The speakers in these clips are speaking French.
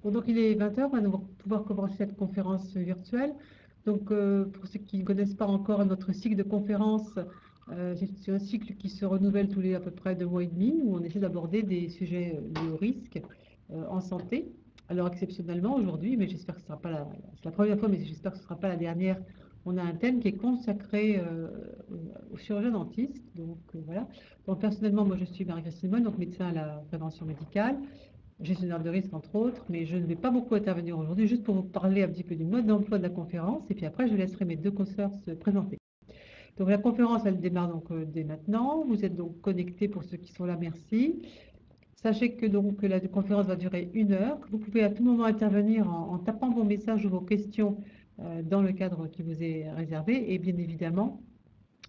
Bon, donc il est 20 heures, on va pouvoir commencer cette conférence virtuelle. Donc pour ceux qui ne connaissent pas encore notre cycle de conférences, c'est un cycle qui se renouvelle tous les à peu près 2 mois et demi, où on essaie d'aborder des sujets liés au risque en santé. Alors exceptionnellement aujourd'hui, mais j'espère que ce sera pas c'est la première fois, mais j'espère que ce ne sera pas la dernière. On a un thème qui est consacré aux chirurgiens dentistes. Donc voilà. Donc personnellement, moi je suis Marie-Christine Simone, donc médecin à la prévention médicale, gestionnaire de risque entre autres, mais je ne vais pas beaucoup intervenir aujourd'hui, juste pour vous parler un petit peu du mode d'emploi de la conférence, et puis après je laisserai mes deux consoeurs se présenter. Donc la conférence, elle démarre donc dès maintenant. Vous êtes donc connectés pour ceux qui sont là, merci. Sachez que donc la conférence va durer 1 heure, que vous pouvez à tout moment intervenir en tapant vos messages ou vos questions dans le cadre qui vous est réservé, et bien évidemment,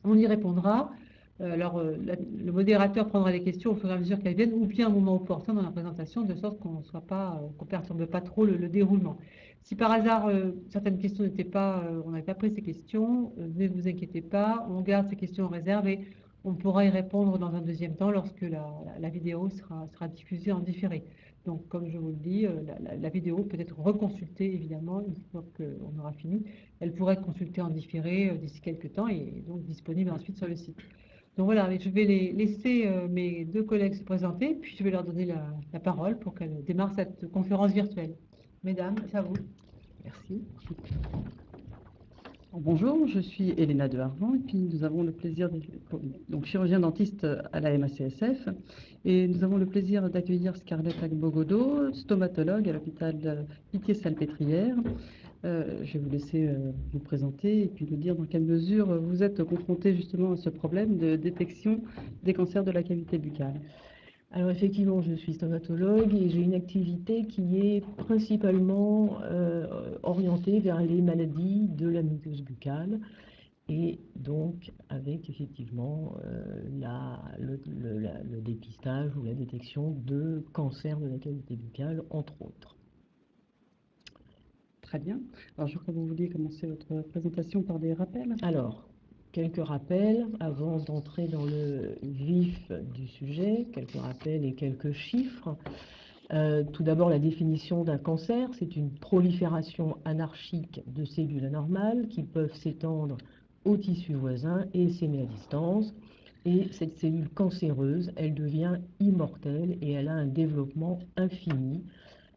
on y répondra. Alors, le modérateur prendra les questions au fur et à mesure qu'elles viennent, ou bien à un moment opportun dans la présentation, de sorte qu'on ne perturbe pas trop le déroulement. Si par hasard certaines questions n'étaient pas, on n'avait pas pris ces questions, ne vous inquiétez pas, on garde ces questions en réserve et on pourra y répondre dans un deuxième temps lorsque la vidéo sera diffusée en différé. Donc, comme je vous le dis, la vidéo peut être reconsultée évidemment une fois qu'on aura fini. Elle pourrait être consultée en différé d'ici quelques temps et donc disponible ensuite sur le site. Donc voilà, je vais laisser mes deux collègues se présenter, puis je vais leur donner la parole pour qu'elles démarrent cette conférence virtuelle. Mesdames, c'est à vous. Merci. Bonjour, je suis Elena de Harvan et puis nous avons le plaisir, donc chirurgien dentiste à la MACSF, et nous avons le plaisir d'accueillir Scarlett Agbogodo, stomatologue à l'hôpital Pitié-Salpêtrière. Je vais vous laisser vous présenter et puis nous dire dans quelle mesure vous êtes confronté justement à ce problème de détection des cancers de la cavité buccale. Alors effectivement, je suis stomatologue et j'ai une activité qui est principalement orientée vers les maladies de la muqueuse buccale et donc avec effectivement le dépistage ou la détection de cancer de la cavité buccale, entre autres. Très bien. Alors je crois que vous vouliez commencer votre présentation par des rappels. Alors, quelques rappels avant d'entrer dans le vif du sujet, quelques rappels et quelques chiffres. Tout d'abord, la définition d'un cancer, c'est une prolifération anarchique de cellules anormales qui peuvent s'étendre aux tissus voisins et s'aimer à distance. Et cette cellule cancéreuse, elle devient immortelle et elle a un développement infini.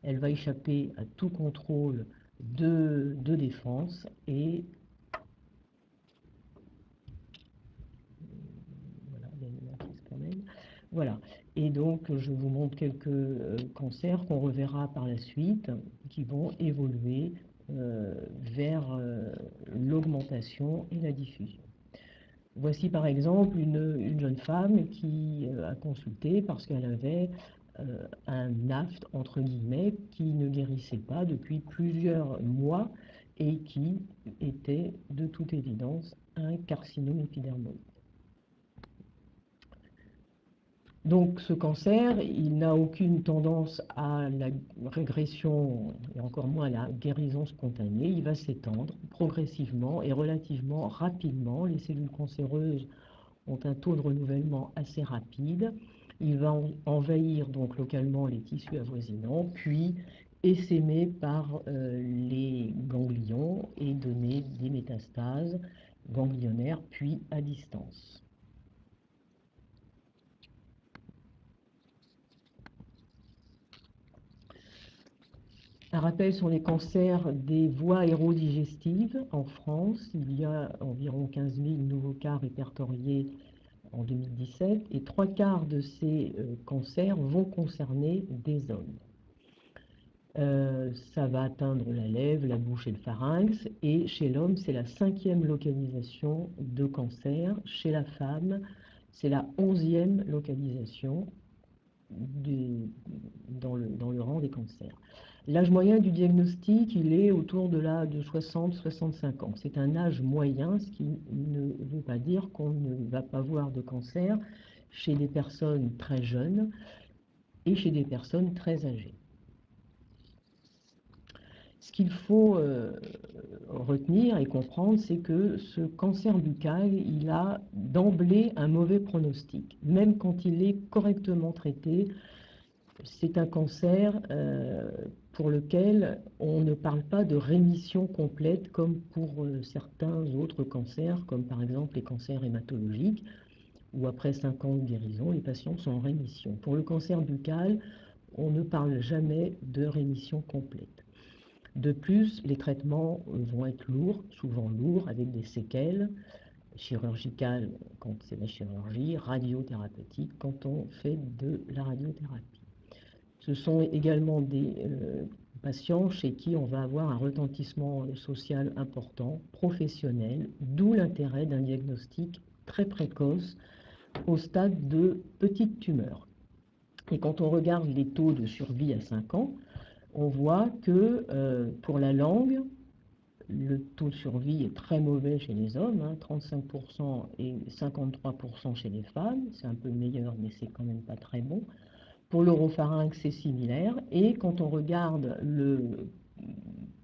Elle va échapper à tout contrôle de défense et voilà. Et donc, je vous montre quelques cancers qu'on reverra par la suite, qui vont évoluer vers l'augmentation et la diffusion. Voici par exemple une jeune femme qui a consulté parce qu'elle avait un aft, entre guillemets, qui ne guérissait pas depuis plusieurs mois et qui était de toute évidence un carcinome épidermoïde. Donc ce cancer, il n'a aucune tendance à la régression et encore moins à la guérison spontanée. Il va s'étendre progressivement et relativement rapidement. Les cellules cancéreuses ont un taux de renouvellement assez rapide. Il va envahir donc localement les tissus avoisinants, puis essaimer par les ganglions et donner des métastases ganglionnaires, puis à distance. Un rappel sur les cancers des voies aérodigestives en France. Il y a environ 15 000 nouveaux cas répertoriés en 2017 et 3/4 de ces cancers vont concerner des hommes. Ça va atteindre la lèvre, la bouche et le pharynx, et chez l'homme, c'est la 5e localisation de cancer. Chez la femme, c'est la 11e localisation dans le rang des cancers. L'âge moyen du diagnostic, il est autour de 60-65 ans. C'est un âge moyen, ce qui ne veut pas dire qu'on ne va pas voir de cancer chez des personnes très jeunes et chez des personnes très âgées. Ce qu'il faut retenir et comprendre, c'est que ce cancer buccal, il a d'emblée un mauvais pronostic. Même quand il est correctement traité, C'est un cancer pour lequel on ne parle pas de rémission complète comme pour certains autres cancers, comme par exemple les cancers hématologiques, où après 5 ans de guérison, les patients sont en rémission. Pour le cancer buccal, on ne parle jamais de rémission complète. De plus, les traitements vont être lourds, souvent lourds, avec des séquelles chirurgicales quand c'est la chirurgie, radiothérapeutique quand on fait de la radiothérapie. Ce sont également des patients chez qui on va avoir un retentissement social important, professionnel, d'où l'intérêt d'un diagnostic très précoce au stade de petite tumeur. Et quand on regarde les taux de survie à 5 ans, on voit que pour la langue, le taux de survie est très mauvais chez les hommes, 35% et 53% chez les femmes. C'est un peu meilleur, mais c'est quand même pas très bon. Pour l'oropharynx, c'est similaire. Et quand on regarde le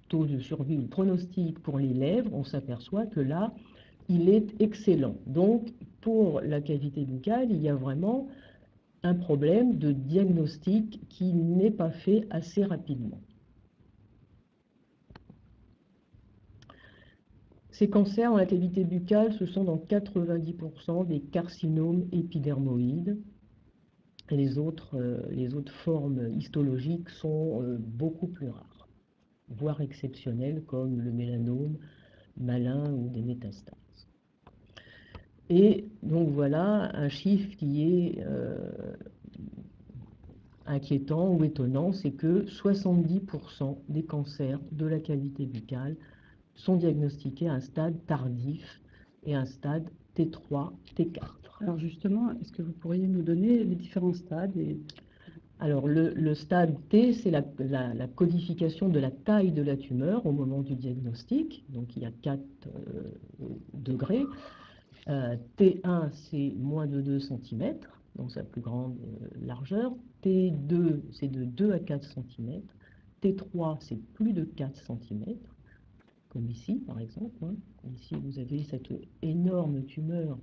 taux de survie, le pronostic pour les lèvres, on s'aperçoit que là, il est excellent. Donc, pour la cavité buccale, il y a vraiment un problème de diagnostic qui n'est pas fait assez rapidement. Ces cancers dans la cavité buccale, ce sont dans 90% des carcinomes épidermoïdes. Et les autres formes histologiques sont beaucoup plus rares, voire exceptionnelles, comme le mélanome malin ou des métastases. Et donc voilà un chiffre qui est inquiétant ou étonnant, c'est que 70% des cancers de la cavité buccale sont diagnostiqués à un stade tardif et un stade T3, T4. Alors justement, est-ce que vous pourriez nous donner les différents stades Alors le stade T, c'est la codification de la taille de la tumeur au moment du diagnostic, donc il y a 4 degrés. T1, c'est moins de 2 cm, donc sa plus grande largeur. T2, c'est de 2 à 4 cm. T3, c'est plus de 4 cm, comme ici par exemple. Ici, vous avez cette énorme tumeur.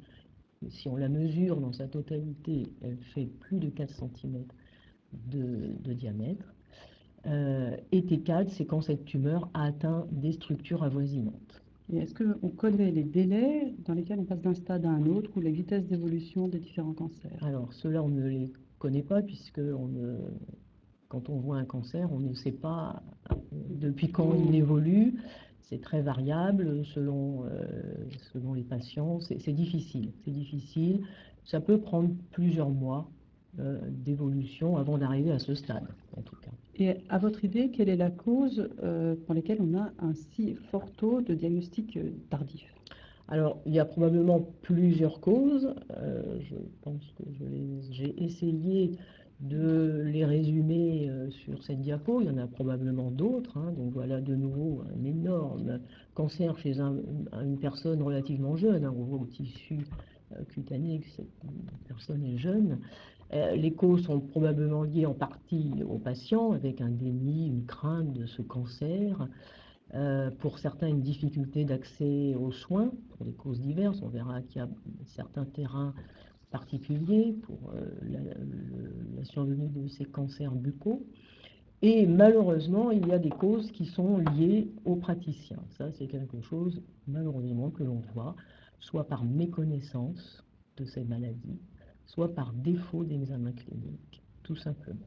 Si on la mesure dans sa totalité, elle fait plus de 4 cm de diamètre. Et T4, c'est quand cette tumeur a atteint des structures avoisinantes. Et est-ce qu'on connaît les délais dans lesquels on passe d'un stade à un autre ou la vitesse d'évolution des différents cancers? Alors, ceux-là, on ne les connaît pas puisque quand on voit un cancer, on ne sait pas depuis quand il évolue. C'est très variable selon les patients. C'est difficile. C'est difficile. Ça peut prendre plusieurs mois d'évolution avant d'arriver à ce stade, en tout cas. Et à votre idée, quelle est la cause pour laquelle on a un si fort taux de diagnostic tardif? Alors, il y a probablement plusieurs causes. Je pense que j'ai essayé de les résumer sur cette diapo. Il y en a probablement d'autres. Donc voilà de nouveau un énorme cancer chez une personne relativement jeune. On voit au tissu cutané que cette personne est jeune. Les causes sont probablement liées en partie au patient, avec un déni, une crainte de ce cancer. Pour certains, une difficulté d'accès aux soins, pour des causes diverses. On verra qu'il y a certains terrains particuliers pour la survenue de ces cancers buccaux. Et malheureusement, il y a des causes qui sont liées aux praticiens. Ça, c'est quelque chose, malheureusement, que l'on voit, soit par méconnaissance de ces maladies, soit par défaut d'examen clinique, tout simplement.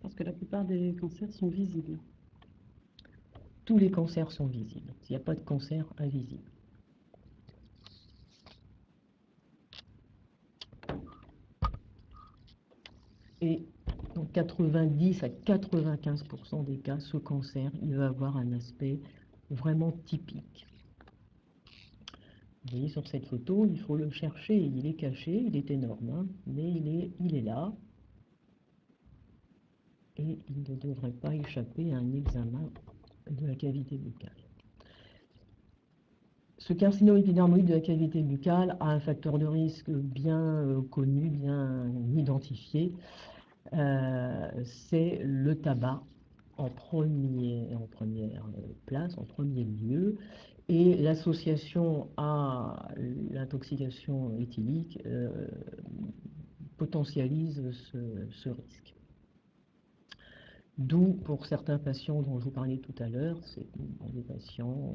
Parce que la plupart des cancers sont visibles. Tous les cancers sont visibles. Il n'y a pas de cancer invisible. Et dans 90 à 95% des cas, ce cancer, il va avoir un aspect vraiment typique. Vous voyez sur cette photo, il faut le chercher, il est caché, il est énorme, mais il est là. Et il ne devrait pas échapper à un examen de la cavité buccale. Ce carcinome épidermoïde de la cavité buccale a un facteur de risque bien connu, bien identifié. C'est le tabac en première place, en premier lieu, et l'association à l'intoxication éthylique potentialise ce risque. D'où, pour certains patients dont je vous parlais tout à l'heure, c'est des patients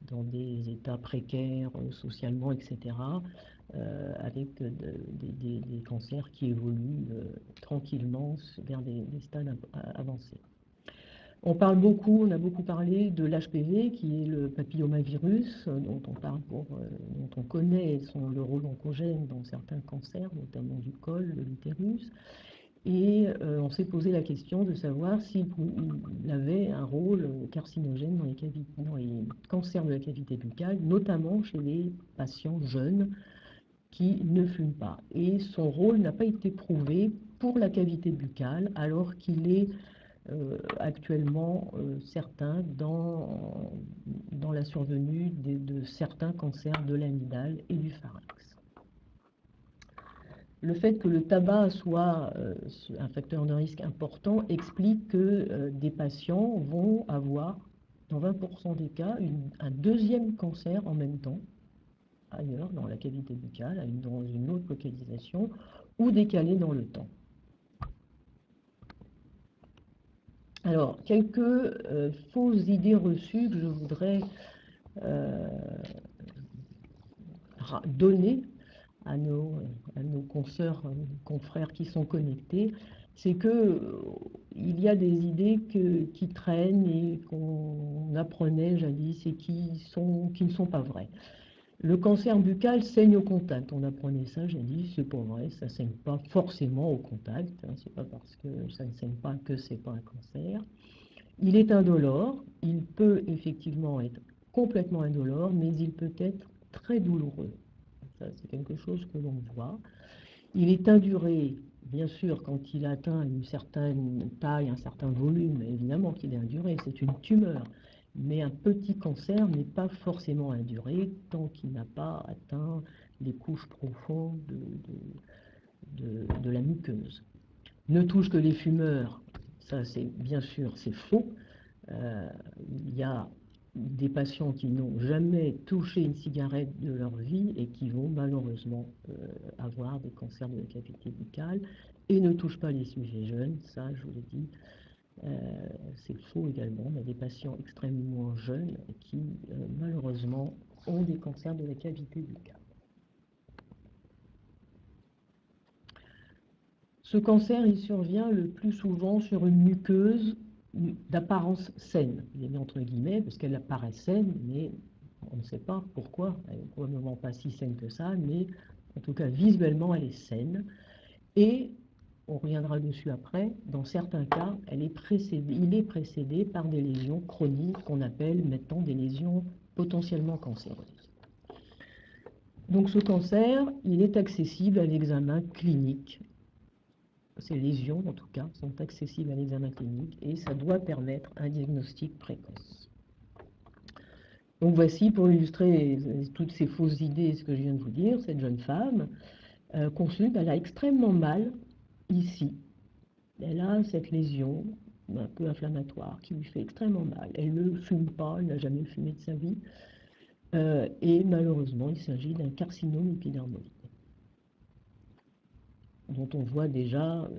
dans des états précaires socialement, etc., avec des cancers qui évoluent tranquillement vers des stades avancés. On a beaucoup parlé de l'HPV, qui est le papillomavirus, dont on connaît le rôle oncogène dans certains cancers, notamment du col, de l'utérus. Et on s'est posé la question de savoir s'il avait un rôle carcinogène dans les cancers de la cavité buccale, notamment chez les patients jeunes qui ne fument pas. Et son rôle n'a pas été prouvé pour la cavité buccale, alors qu'il est actuellement certain dans la survenue de certains cancers de l'amygdale et du pharynx. Le fait que le tabac soit un facteur de risque important explique que des patients vont avoir, dans 20% des cas, un deuxième cancer en même temps, ailleurs, dans la cavité buccale, dans une autre localisation, ou décalé dans le temps. Alors, quelques fausses idées reçues que je voudrais donner à nos consoeurs, confrères qui sont connectés, c'est qu'il y a des idées qui traînent et qu'on apprenait jadis et qui ne sont pas vraies. Le cancer buccal saigne au contact. On apprenait ça jadis, c'est pas vrai, ça ne saigne pas forcément au contact. Hein, c'est pas parce que ça ne saigne pas que c'est pas un cancer. Il est indolore, il peut effectivement être complètement indolore, mais il peut être très douloureux. C'est quelque chose que l'on voit. Il est induré, bien sûr, quand il atteint une certaine taille, un certain volume, évidemment qu'il est induré, c'est une tumeur. Mais un petit cancer n'est pas forcément induré tant qu'il n'a pas atteint les couches profondes de la muqueuse. Ne touche que les fumeurs, ça c'est bien sûr, c'est faux. Il y a des patients qui n'ont jamais touché une cigarette de leur vie et qui vont malheureusement avoir des cancers de la cavité buccale et ne touchent pas les sujets jeunes, ça je vous l'ai dit, c'est faux également. On a des patients extrêmement jeunes qui malheureusement ont des cancers de la cavité buccale. Ce cancer, il survient le plus souvent sur une muqueuse d'apparence saine. Il est mis entre guillemets parce qu'elle apparaît saine, mais on ne sait pas pourquoi. Elle n'est probablement pas si saine que ça, mais en tout cas visuellement elle est saine. Et on reviendra dessus après, dans certains cas, il est précédé par des lésions chroniques qu'on appelle maintenant des lésions potentiellement cancéreuses. Donc ce cancer, il est accessible à l'examen clinique. Ces lésions, en tout cas, sont accessibles à l'examen clinique et ça doit permettre un diagnostic précoce. Donc voici, pour illustrer toutes ces fausses idées, ce que je viens de vous dire, cette jeune femme consulte, elle a extrêmement mal ici. Elle a cette lésion un peu inflammatoire qui lui fait extrêmement mal. Elle ne fume pas, elle n'a jamais fumé de sa vie. Et malheureusement, il s'agit d'un carcinome épidermoïde, dont on voit déjà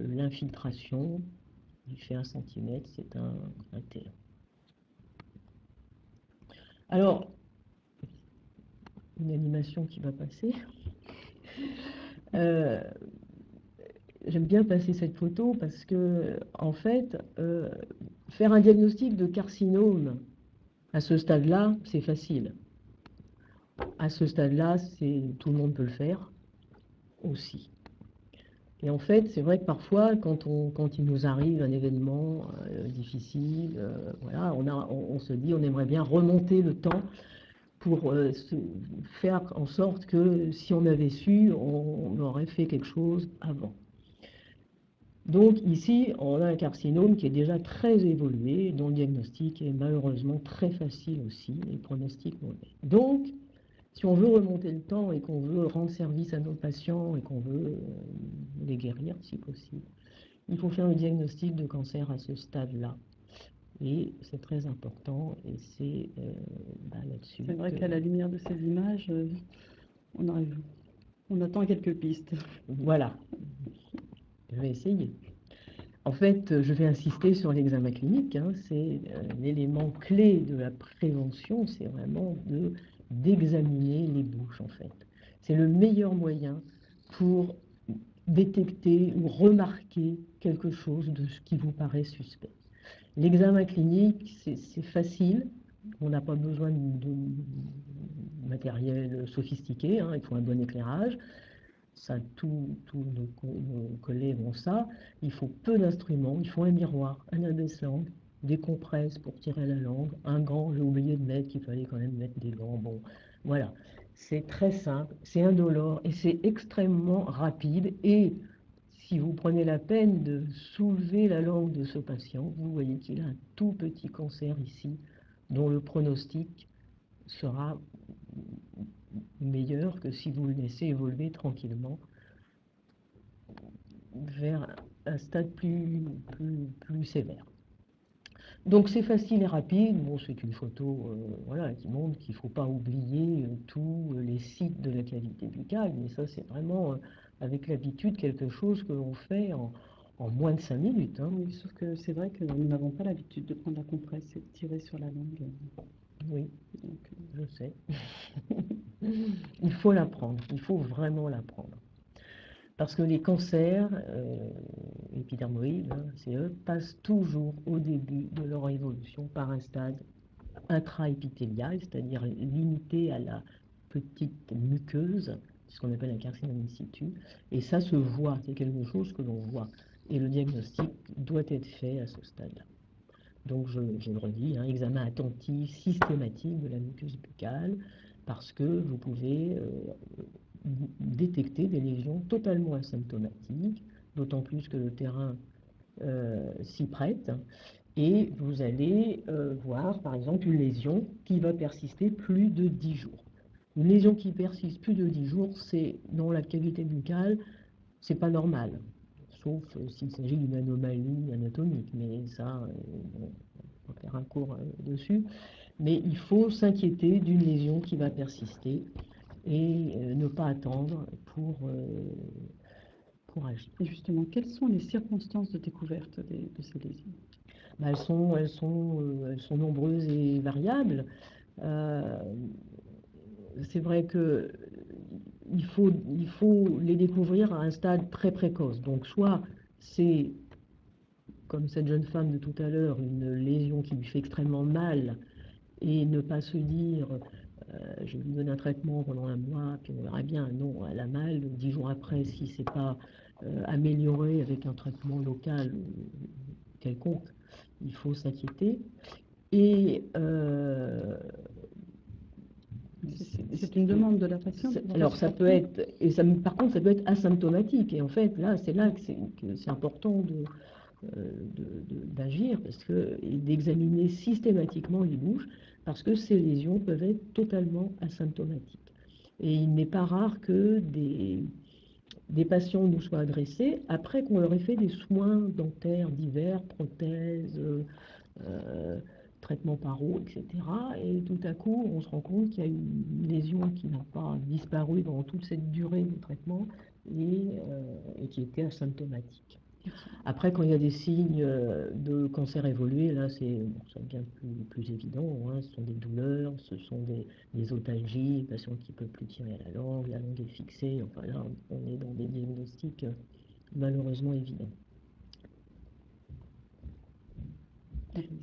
l'infiltration, il fait 1 cm, c'est un T1. Alors, une animation qui va passer. J'aime bien passer cette photo parce que, en fait, faire un diagnostic de carcinome à ce stade-là, c'est facile. À ce stade-là, tout le monde peut le faire aussi. Et en fait, c'est vrai que parfois, quand il nous arrive un événement difficile, voilà, on se dit, on aimerait bien remonter le temps pour faire en sorte que si on avait su, on aurait fait quelque chose avant. Donc ici, on a un carcinome qui est déjà très évolué, dont le diagnostic est malheureusement très facile aussi, et le pronostic mauvais. Donc, si on veut remonter le temps et qu'on veut rendre service à nos patients et qu'on veut les guérir si possible, il faut faire le diagnostic de cancer à ce stade-là. Et c'est très important et c'est là-dessus. C'est vrai qu'à la lumière de ces images, on attend quelques pistes. Voilà, je vais essayer. En fait, je vais insister sur l'examen clinique, hein, c'est l'élément clé de la prévention, c'est vraiment d'examiner les bouches, en fait. C'est le meilleur moyen pour détecter ou remarquer quelque chose de ce qui vous paraît suspect. L'examen clinique, c'est facile, on n'a pas besoin de matériel sophistiqué, hein, il faut un bon éclairage. Ça, tous nos collègues ont ça. Il faut peu d'instruments, il faut un miroir, un abaisse-langue, des compresses pour tirer la langue, un gant, j'ai oublié de mettre, qu'il fallait quand même mettre des gants. Bon, voilà, c'est très simple, c'est indolore et c'est extrêmement rapide. Et si vous prenez la peine de soulever la langue de ce patient, vous voyez qu'il a un tout petit cancer ici, dont le pronostic sera meilleur que si vous le laissez évoluer tranquillement vers un stade plus sévère. Donc c'est facile et rapide. Bon, c'est une photo voilà, qui montre qu'il ne faut pas oublier tous les sites de la cavité buccale, mais ça c'est vraiment avec l'habitude quelque chose que l'on fait en moins de 5 minutes. Hein. Oui, sauf que c'est vrai que nous n'avons pas l'habitude de prendre la compresse et de tirer sur la langue. Oui, donc, je sais. Il faut l'apprendre, il faut vraiment l'apprendre. Parce que les cancers épidermoïdes, hein, CE, passent toujours au début de leur évolution par un stade intraépithélial, c'est-à-dire limité à la petite muqueuse, ce qu'on appelle un carcinome in situ, et ça se voit, c'est quelque chose que l'on voit. Et le diagnostic doit être fait à ce stade-là. Donc je le redis, hein, examen attentif, systématique de la muqueuse buccale, parce que vous pouvez détecter des lésions totalement asymptomatiques, d'autant plus que le terrain s'y prête, et vous allez voir par exemple une lésion qui va persister plus de 10 jours. Une lésion qui persiste plus de 10 jours, c'est dans la cavité buccale, c'est pas normal, sauf s'il s'agit d'une anomalie anatomique, mais ça, on va faire un cours dessus. Mais il faut s'inquiéter d'une lésion qui va persister et ne pas attendre pour agir. Et justement, quelles sont les circonstances de découverte de ces lésions? Ben, elles sont nombreuses et variables. C'est vrai que il faut les découvrir à un stade très précoce. Donc soit c'est, comme cette jeune femme de tout à l'heure, une lésion qui lui fait extrêmement mal, et ne pas se dire je vais lui donner un traitement pendant 1 mois, puis on verra bien. Non, elle a mal, 10 jours après, si ce n'est pas amélioré avec un traitement local quelconque, il faut s'inquiéter. Et c'est une demande de la patiente. Alors ça peut être, et ça, par contre ça peut être asymptomatique, et en fait là c'est là que c'est important d'agir, parce que, et d'examiner systématiquement les bouches, parce que ces lésions peuvent être totalement asymptomatiques. Et il n'est pas rare que des patients nous soient adressés après qu'on leur ait fait des soins dentaires divers, prothèses, traitement par eau, etc. Et tout à coup, on se rend compte qu'il y a une lésion qui n'a pas disparu pendant toute cette durée de traitement et qui était asymptomatique. Après, quand il y a des signes de cancer évolué, là, ça devient plus évident. Hein. Ce sont des douleurs, ce sont des otalgies, des patients qui ne peuvent plus tirer la langue est fixée. Enfin, là, on est dans des diagnostics malheureusement évidents.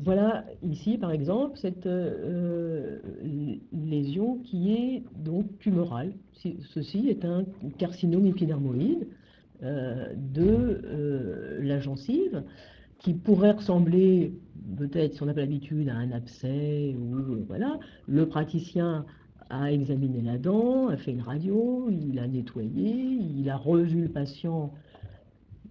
Voilà ici, par exemple, cette lésion qui est donc tumorale. Ceci est un carcinome épidermoïde de la gencive, qui pourrait ressembler, peut-être si on n'a pas l'habitude, à un abcès, ou voilà. Le praticien a examiné la dent, a fait une radio, il a nettoyé, il a revu le patient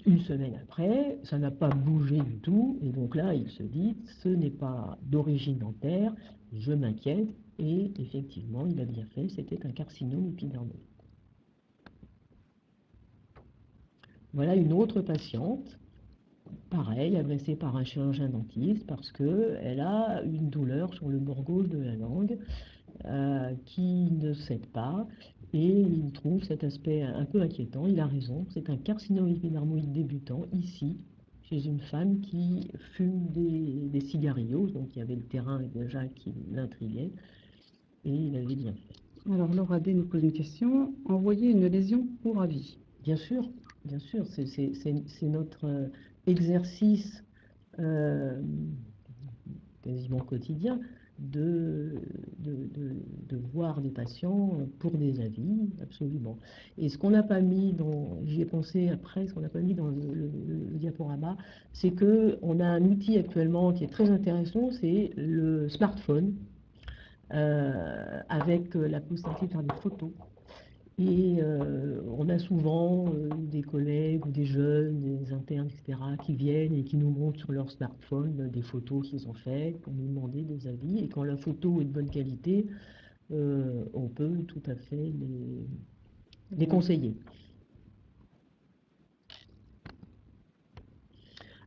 1 semaine après, ça n'a pas bougé du tout, et donc là il se dit, ce n'est pas d'origine dentaire, je m'inquiète, et effectivement il a bien fait, c'était un carcinome épidermoïde. Voilà une autre patiente, pareil, adressée par un chirurgien dentiste, parce qu'elle a une douleur sur le bord gauche de la langue qui ne cède pas, et il trouve cet aspect un peu inquiétant. Il a raison, c'est un carcinome épidermoïde débutant, ici, chez une femme qui fume des cigarillos, donc il y avait le terrain déjà qui l'intriguait, et il avait bien fait. Alors, Laura D nous pose une question. Envoyer une lésion pour avis. Bien sûr, c'est notre exercice quasiment quotidien de voir des patients pour des avis, absolument. Et ce qu'on n'a pas mis dans, j'y ai pensé après, ce qu'on n'a pas mis dans le diaporama, c'est qu'on a un outil actuellement qui est très intéressant, c'est le smartphone, avec la possibilité de faire des photos. Et on a souvent des collègues ou des jeunes, des internes, etc., qui viennent et qui nous montrent sur leur smartphone des photos qu'ils ont faites pour nous demander des avis. Et quand la photo est de bonne qualité, on peut tout à fait les conseiller.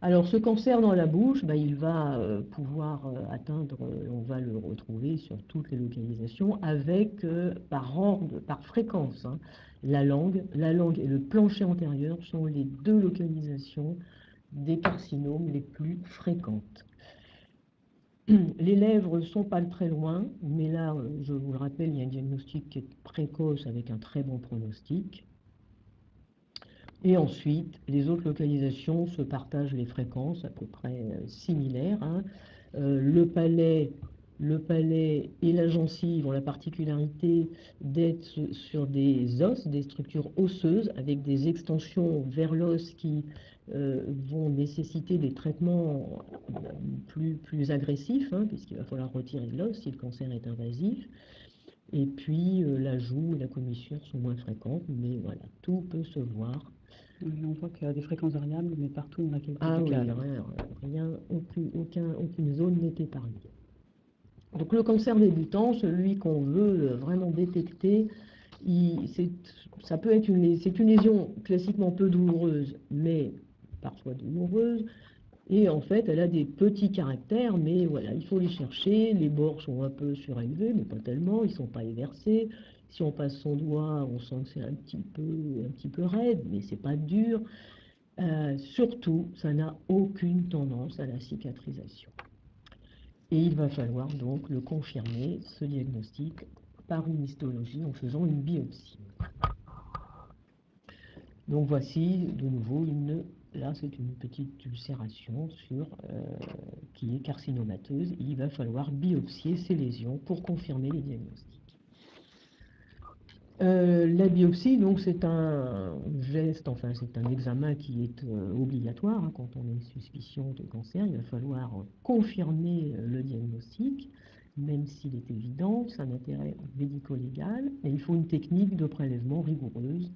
Alors, ce cancer dans la bouche, il va pouvoir atteindre, on va le retrouver sur toutes les localisations avec, par ordre, par fréquence, hein. La langue et le plancher antérieur sont les deux localisations des carcinomes les plus fréquentes. Les lèvres ne sont pas très loin, mais là, je vous le rappelle, il y a un diagnostic qui est précoce avec un très bon pronostic. Et ensuite, les autres localisations se partagent les fréquences à peu près similaires, hein. Le palais et la gencive ont la particularité d'être sur des os, des structures osseuses, avec des extensions vers l'os qui vont nécessiter des traitements plus agressifs, hein, puisqu'il va falloir retirer l'os si le cancer est invasif. Et puis la joue et la commissure sont moins fréquentes, mais voilà, tout peut se voir. On voit qu'il y a des fréquences variables, mais partout on a quelques Ah oui, cas. aucune zone n'est épargnée. Donc le cancer débutant, celui qu'on veut vraiment détecter, c'est une lésion classiquement peu douloureuse, mais parfois douloureuse. Et en fait, elle a des petits caractères, mais voilà, il faut les chercher. Les bords sont un peu surélevés, mais pas tellement, ils ne sont pas éversés. Si on passe son doigt, on sent que c'est un petit peu raide, mais c'est pas dur. Surtout, ça n'a aucune tendance à la cicatrisation. Et il va falloir donc le confirmer, ce diagnostic, par une histologie en faisant une biopsie. Donc voici de nouveau là c'est une petite ulcération qui est carcinomateuse. Il va falloir biopsier ces lésions pour confirmer les diagnostics. La biopsie, donc c'est un geste, enfin c'est un examen qui est obligatoire, hein, quand on a une suspicion de cancer. Il va falloir confirmer le diagnostic, même s'il est évident, c'est un intérêt médico-légal, et il faut une technique de prélèvement rigoureuse.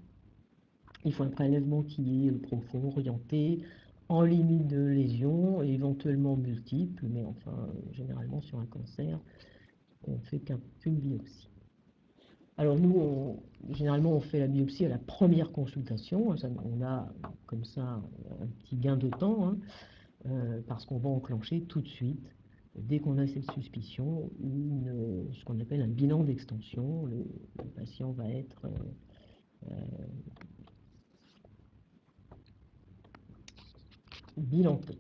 Il faut un prélèvement qui est profond, orienté, en limite de lésion, et éventuellement multiple, mais enfin, généralement sur un cancer, on ne fait qu'une biopsie. Alors nous, généralement, on fait la biopsie à la première consultation. On a comme ça un petit gain de temps, hein, parce qu'on va enclencher tout de suite, dès qu'on a cette suspicion, ce qu'on appelle un bilan d'extension. Le patient va être bilanté.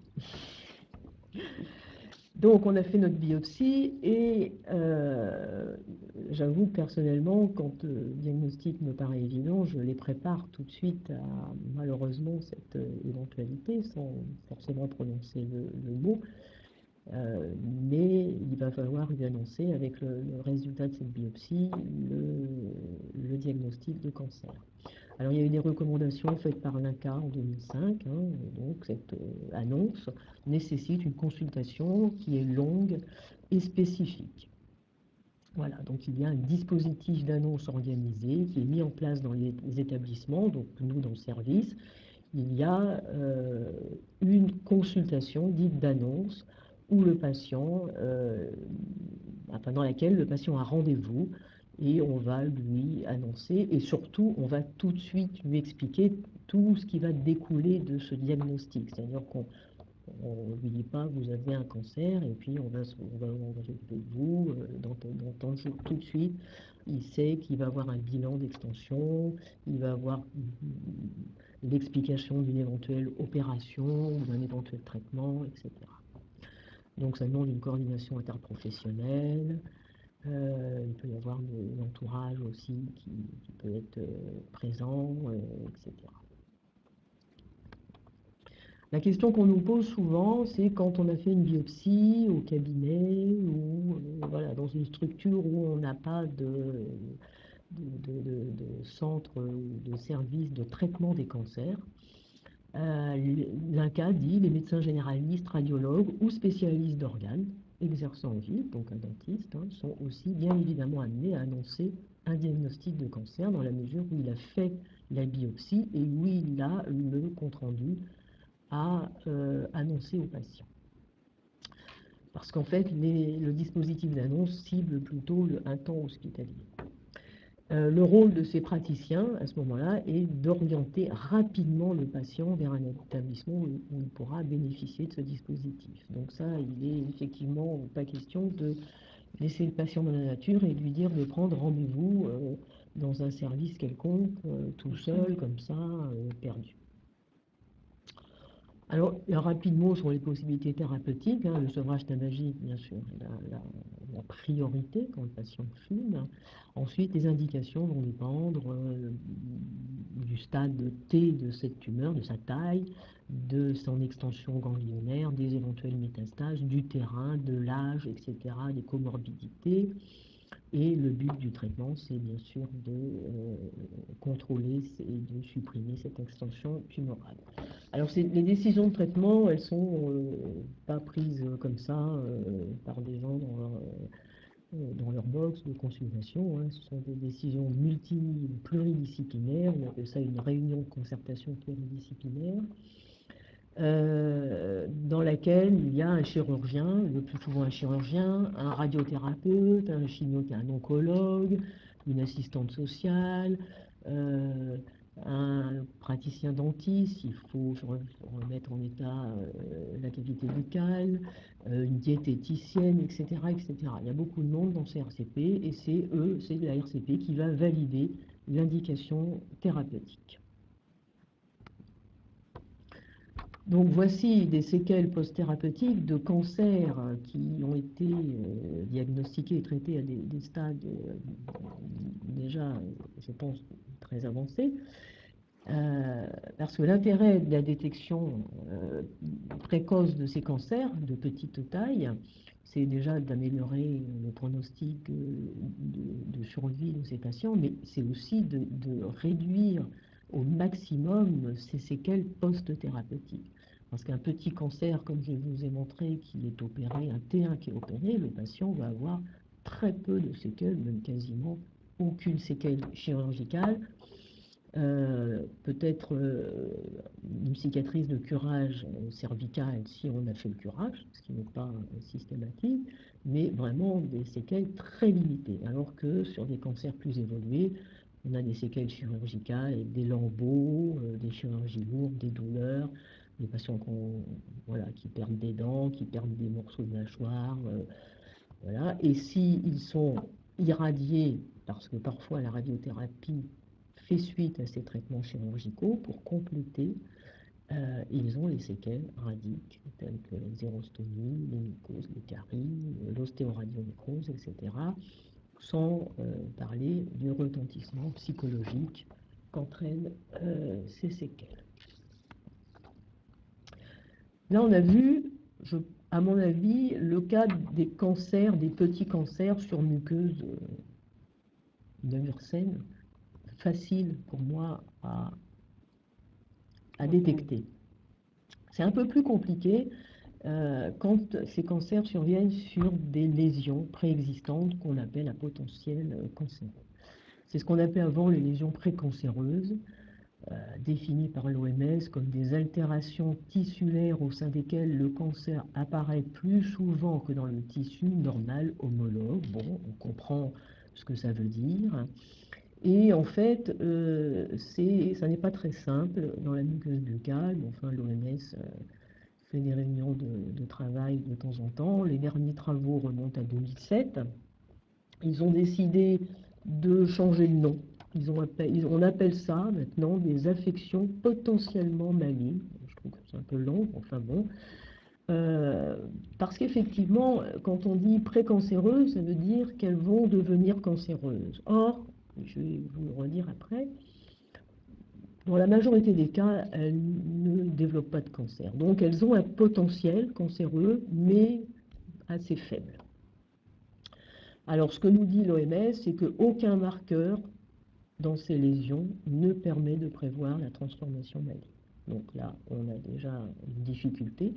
Donc on a fait notre biopsie et j'avoue personnellement, quand le diagnostic me paraît évident, je les prépare tout de suite à malheureusement cette éventualité sans forcément prononcer le mot. Mais il va falloir lui annoncer avec le résultat de cette biopsie le diagnostic de cancer. Alors il y a eu des recommandations faites par l'INCa en 2005, hein, donc cette annonce nécessite une consultation qui est longue et spécifique. Voilà, donc il y a un dispositif d'annonce organisé qui est mis en place dans les établissements, donc nous dans le service, il y a une consultation dite d'annonce où le patient, pendant laquelle le patient a rendez-vous et on va lui annoncer et surtout on va tout de suite lui expliquer tout ce qui va découler de ce diagnostic. C'est-à-dire qu'on ne lui dit pas vous avez un cancer et puis on va s'occuper de vous dans tant de jours. Tout de suite, il sait qu'il va avoir un bilan d'extension, il va avoir l'explication d'une éventuelle opération ou d'un éventuel traitement, etc. Donc ça demande une coordination interprofessionnelle. Il peut y avoir l'entourage aussi qui peut être présent, etc. La question qu'on nous pose souvent, c'est quand on a fait une biopsie au cabinet ou voilà, dans une structure où on n'a pas de centre ou de service de traitement des cancers. L'INCa dit les médecins généralistes, radiologues ou spécialistes d'organes exerçant en ville, donc un dentiste, sont aussi bien évidemment amenés à annoncer un diagnostic de cancer dans la mesure où il a fait la biopsie et où il a le compte-rendu à annoncer au patient. Parce qu'en fait, le dispositif d'annonce cible plutôt un temps hospitalier. Le rôle de ces praticiens, à ce moment-là, est d'orienter rapidement le patient vers un établissement où il pourra bénéficier de ce dispositif. Donc ça, il est effectivement pas question de laisser le patient dans la nature et lui dire de prendre rendez-vous dans un service quelconque, tout seul, comme ça, perdu. Alors, rapidement sur les possibilités thérapeutiques, le sevrage tabagique, bien sûr, la priorité quand le patient fume. Ensuite, les indications vont dépendre du stade T de cette tumeur, de sa taille, de son extension ganglionnaire, des éventuelles métastases, du terrain, de l'âge, etc., des comorbidités. Et le but du traitement, c'est bien sûr de contrôler et de supprimer cette extension tumorale. Alors, les décisions de traitement, elles sont pas prises comme ça par des gens dans leur box de consultation. Ce sont des décisions pluridisciplinaires. On appelle ça une réunion de concertation pluridisciplinaire. Dans laquelle il y a un chirurgien, le plus souvent un chirurgien, un radiothérapeute, un oncologue, une assistante sociale, un praticien dentiste, il faut remettre en état la cavité buccale, une diététicienne, etc., etc. Il y a beaucoup de monde dans ces RCP et c'est la RCP qui va valider l'indication thérapeutique. Donc voici des séquelles post-thérapeutiques de cancers qui ont été diagnostiqués et traités à des stades déjà, je pense, très avancés. Parce que l'intérêt de la détection précoce de ces cancers de petite taille, c'est déjà d'améliorer le pronostic de survie de ces patients, mais c'est aussi de réduire au maximum ces séquelles post-thérapeutiques. Parce qu'un petit cancer, comme je vous ai montré, qui est opéré, un T1 qui est opéré, le patient va avoir très peu de séquelles, même quasiment aucune séquelle chirurgicale. Peut-être une cicatrice de curage cervical si on a fait le curage, ce qui n'est pas systématique, mais vraiment des séquelles très limitées. Alors que sur des cancers plus évolués, on a des séquelles chirurgicales avec des lambeaux, des chirurgies lourdes, des douleurs, des patients qui perdent des dents, qui perdent des morceaux de mâchoire. Voilà. Et s'ils sont irradiés, parce que parfois la radiothérapie fait suite à ces traitements chirurgicaux, pour compléter, ils ont les séquelles radiques, telles que la xérostomie, les mycoses, les caries, l'ostéoradionécrose, etc., sans parler du retentissement psychologique qu'entraînent ces séquelles. Là, on a vu, à mon avis, le cas des cancers, des petits cancers sur muqueuse de Mersenne, facile pour moi à détecter. C'est un peu plus compliqué quand ces cancers surviennent sur des lésions préexistantes qu'on appelle à potentiel cancéreux. C'est ce qu'on appelait avant les lésions précancéreuses, définies par l'OMS comme des altérations tissulaires au sein desquelles le cancer apparaît plus souvent que dans le tissu normal homologue. Bon, on comprend ce que ça veut dire. Et en fait, ça n'est pas très simple dans la muqueuse buccale. Enfin, l'OMS fait des réunions de travail de temps en temps. Les derniers travaux remontent à 2007. Ils ont décidé de changer le nom On appelle ça maintenant des affections potentiellement malignes. Je trouve que c'est un peu long, enfin bon. Parce qu'effectivement, quand on dit précancéreuses, ça veut dire qu'elles vont devenir cancéreuses. Or, je vais vous le redire après, dans la majorité des cas, elles ne développent pas de cancer. Donc elles ont un potentiel cancéreux, mais assez faible. Alors ce que nous dit l'OMS, c'est qu'aucun marqueur dans ces lésions ne permet de prévoir la transformation maligne. Donc là, on a déjà une difficulté.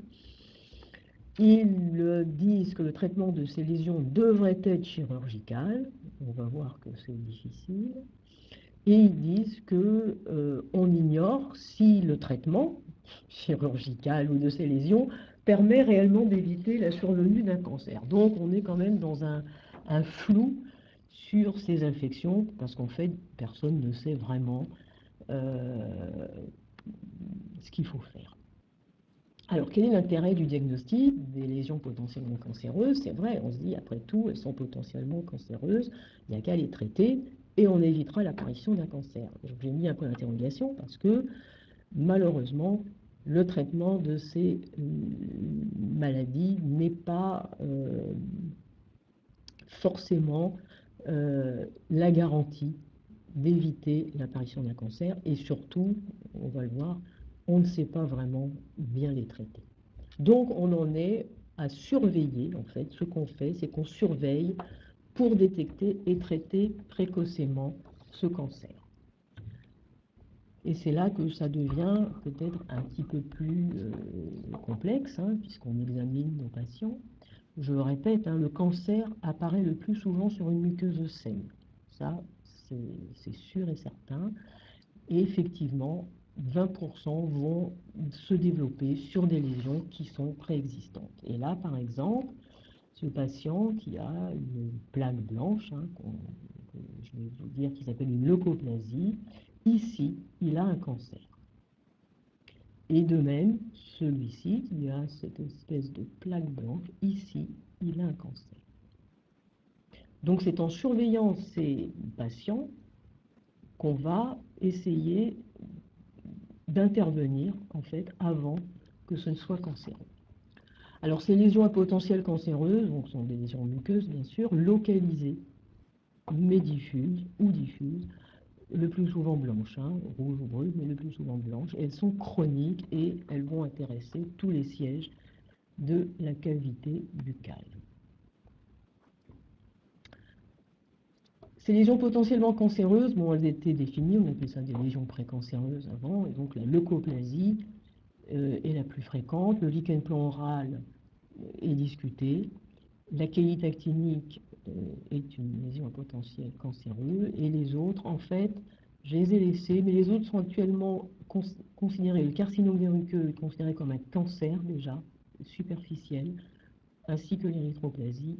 Ils disent que le traitement de ces lésions devrait être chirurgical. On va voir que c'est difficile. Et ils disent qu'on ignore si le traitement chirurgical ou de ces lésions permet réellement d'éviter la survenue d'un cancer. Donc on est quand même dans un flou sur ces infections, parce qu'en fait, personne ne sait vraiment ce qu'il faut faire. Alors, quel est l'intérêt du diagnostic des lésions potentiellement cancéreuses? C'est vrai, on se dit, après tout, elles sont potentiellement cancéreuses, il n'y a qu'à les traiter, et on évitera l'apparition d'un cancer. J'ai mis un point d'interrogation parce que, malheureusement, le traitement de ces maladies n'est pas forcément la garantie d'éviter l'apparition d'un cancer, et surtout, on va le voir, on ne sait pas vraiment bien les traiter. Donc on en est à surveiller, en fait, ce qu'on fait, c'est qu'on surveille pour détecter et traiter précocement ce cancer. Et c'est là que ça devient peut-être un petit peu plus complexe, hein, puisqu'on examine nos patients. Je le répète, hein, le cancer apparaît le plus souvent sur une muqueuse saine. Ça, c'est sûr et certain. Et effectivement, 20% vont se développer sur des lésions qui sont préexistantes. Et là, par exemple, ce patient qui a une plaque blanche, hein, je vais vous dire qu'il s'appelle une leucoplasie, ici, il a un cancer. Et de même, celui-ci, qui a cette espèce de plaque blanche, ici, il a un cancer. Donc c'est en surveillant ces patients qu'on va essayer d'intervenir, en fait, avant que ce ne soit cancéreux. Alors ces lésions à potentiel cancéreuses, donc sont des lésions muqueuses, bien sûr, localisées, mais diffuses ou diffuses, le plus souvent blanches, hein, rouge ou brune, mais le plus souvent blanches. Elles sont chroniques et elles vont intéresser tous les sièges de la cavité buccale. Ces lésions potentiellement cancéreuses, bon, elles étaient définies, on appelait ça des lésions précancéreuses avant, et donc la leucoplasie est la plus fréquente, le lichen pleural est discuté, la chélite actinique est une lésion à potentiel cancéreux, et les autres, en fait, je les ai laissés, mais les autres sont actuellement considérés, le carcinome verruqueux est considéré comme un cancer déjà, superficiel, ainsi que l'érythroplasie,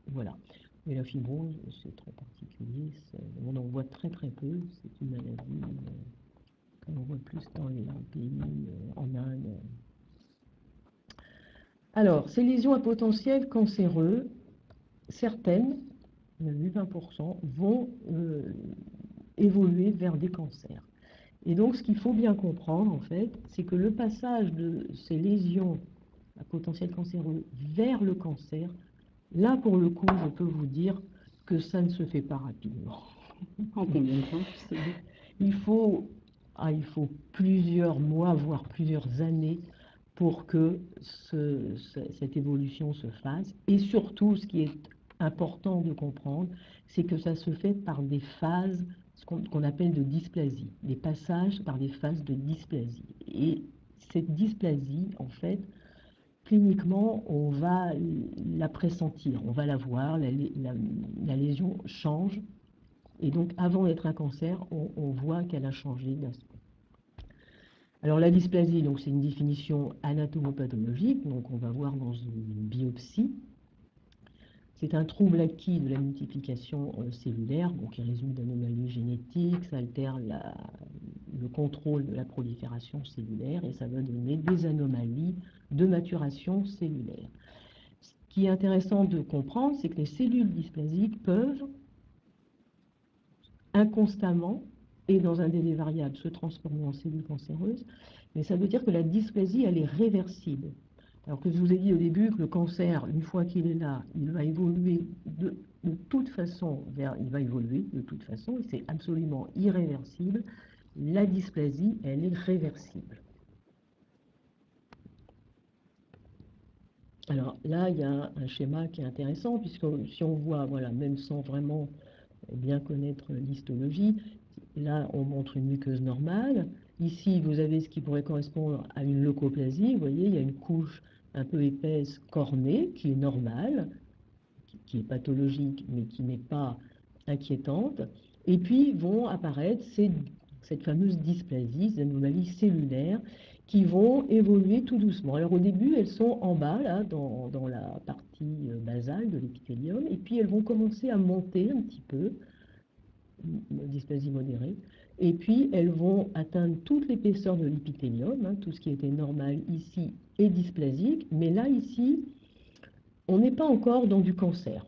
voilà. Et la fibrose, c'est très particulier, on en voit très très peu, c'est une maladie qu'on voit plus dans les pays en Inde. Alors, ces lésions à potentiel cancéreux, certaines, 20%, vont évoluer vers des cancers. Et donc, ce qu'il faut bien comprendre, en fait, c'est que le passage de ces lésions à potentiel cancéreux vers le cancer, là, pour le coup, je peux vous dire que ça ne se fait pas rapidement. En combien de temps? Il faut plusieurs mois, voire plusieurs années pour que cette évolution se fasse. Et surtout, ce qui est important de comprendre, c'est que ça se fait par des phases, ce qu'on appelle de dysplasie, des passages par des phases de dysplasie. Et cette dysplasie, en fait, cliniquement, on va la pressentir, on va la voir, la lésion change. Et donc, avant d'être un cancer, on voit qu'elle a changé d'aspect. Alors, la dysplasie, donc c'est une définition anatomopathologique, donc on va voir dans une biopsie. C'est un trouble acquis de la multiplication cellulaire, donc qui résulte d'anomalies génétiques, ça altère le contrôle de la prolifération cellulaire et ça va donner des anomalies de maturation cellulaire. Ce qui est intéressant de comprendre, c'est que les cellules dysplasiques peuvent inconstamment et dans un délai variable se transformer en cellules cancéreuses, mais ça veut dire que la dysplasie, elle est réversible. Alors que je vous ai dit au début que le cancer, une fois qu'il est là, il va évoluer de toute façon il va évoluer de toute façon, et c'est absolument irréversible. La dysplasie, elle est réversible. Alors là, il y a un schéma qui est intéressant, puisque si on voit, voilà, même sans vraiment bien connaître l'histologie, là, on montre une muqueuse normale. Ici, vous avez ce qui pourrait correspondre à une leucoplasie. Vous voyez, il y a une couche un peu épaisse cornée qui est normale, qui est pathologique, mais qui n'est pas inquiétante. Et puis vont apparaître cette fameuse dysplasie, ces anomalies cellulaires, qui vont évoluer tout doucement. Alors au début, elles sont en bas, là, dans la partie basale de l'épithélium, et puis elles vont commencer à monter un petit peu, une dysplasie modérée, et puis elles vont atteindre toute l'épaisseur de l'épithélium, hein, tout ce qui était normal ici est dysplasique, mais là, ici, on n'est pas encore dans du cancer.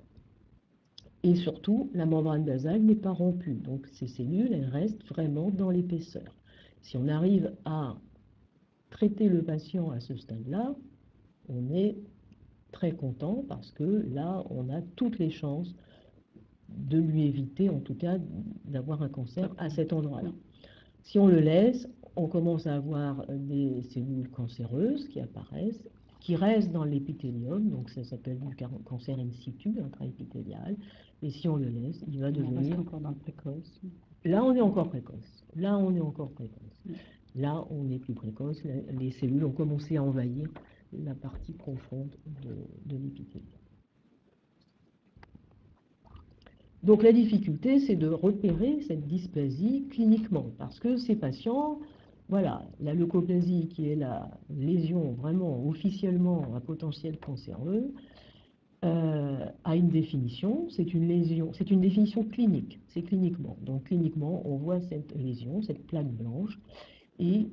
Et surtout, la membrane basale n'est pas rompue, donc ces cellules, elles restent vraiment dans l'épaisseur. Si on arrive à traiter le patient à ce stade-là, on est très content parce que là, on a toutes les chances de lui éviter, en tout cas, d'avoir un cancer à cet endroit-là. Si on le laisse, on commence à avoir des cellules cancéreuses qui apparaissent, qui restent dans l'épithélium, donc ça s'appelle du cancer in situ, intraépithélial, et si on le laisse, il va devenir... encore dans le précoce. Là, on est encore précoce. Là, on est encore précoce. Là, on est plus précoce. Les cellules ont commencé à envahir la partie profonde de l'épithélium. Donc la difficulté, c'est de repérer cette dysplasie cliniquement, parce que ces patients, voilà, la leucoplasie qui est la lésion vraiment officiellement à potentiel cancéreux, a une définition, c'est une lésion, c'est une définition clinique, c'est cliniquement. Donc cliniquement, on voit cette lésion, cette plaque blanche, et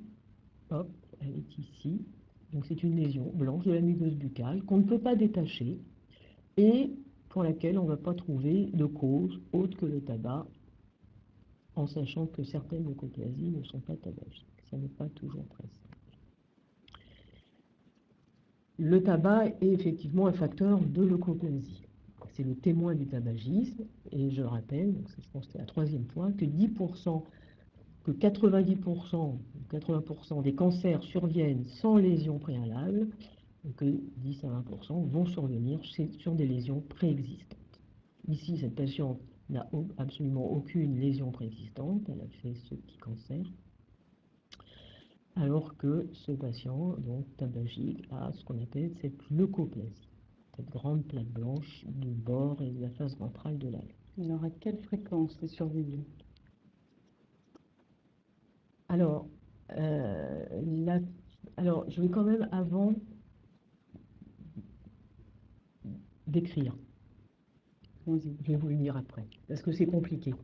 hop, elle est ici. Donc c'est une lésion blanche de la muqueuse buccale qu'on ne peut pas détacher, et pour laquelle on ne va pas trouver de cause autre que le tabac, en sachant que certaines leucoplasies ne sont pas tabagiques. Ça n'est pas toujours très simple. Le tabac est effectivement un facteur de leucoplasie. C'est le témoin du tabagisme, et je rappelle, donc je pense que c'est la troisième fois, que 10%, que 90%, 80% des cancers surviennent sans lésion préalable, et que 10 à 20% vont survenir sur des lésions préexistantes. Ici, cette patiente n'a absolument aucune lésion préexistante, elle a fait ce petit cancer, alors que ce patient, donc tabagique, a ce qu'on appelle cette leucoplasie, cette grande plaque blanche du bord et de la face ventrale de l'âle. Alors, à quelle fréquence les surveiller? Alors, je vais quand même, avant d'écrire, je vais vous le dire après, parce que c'est compliqué.